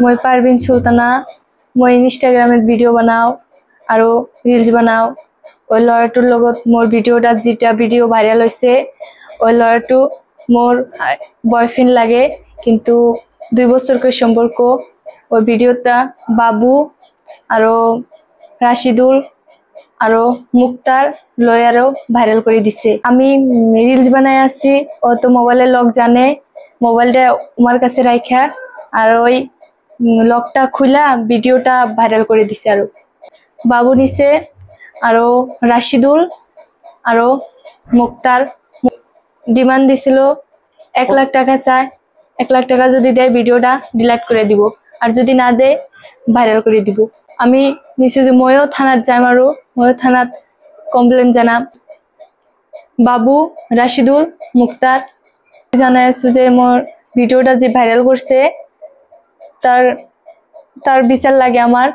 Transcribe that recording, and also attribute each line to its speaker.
Speaker 1: মই পারভিন সুলতানা মই ইনষ্টাগ্রামত ভিডিও বানাও আৰু ৰিলস বানাও ওই ল'ৰাটোৰ লগত মোৰ ভিডিওটা যেটা ভিডিও ভাইরাল হয়েছে ওই ল'ৰাটো মোর বয়ফ্রেন্ড লাগে কিন্তু 2 বছরকার সম্পর্ক ওই ভিডিওটা বাবু আৰু রাশিদুল আৰু মুক্তার লয়ারও ভাইরাল করে দিছে আমি রিলস বানাই আছি ও তো মোবাইলের লক জানে মোবাইলটা আমার কাছে রাখা আর ওই লকটা খুলা ভিডিওটা ভাইরাল করে দিছে আর বাবু নিছে আর রাশিদুল আর মুক্তার ডিমান্ড দিছিল 1 লাখ টাকা চায় 1 লাখ টাকা যদি দেয় ভিডিওটা ডিলিট করে দিব আর যদি না দেয় ভাইরাল করে দিব আমি নিশ্চয় যে ময়ও থানাত যাম আর ময়ও থানাত কমপ্লেন জানাম বাবু রাশিদুল মুক্তার জানাই আছো যে মোর ভিডিওটা যে ভাইরাল করছে তার বিচার লাগে আমার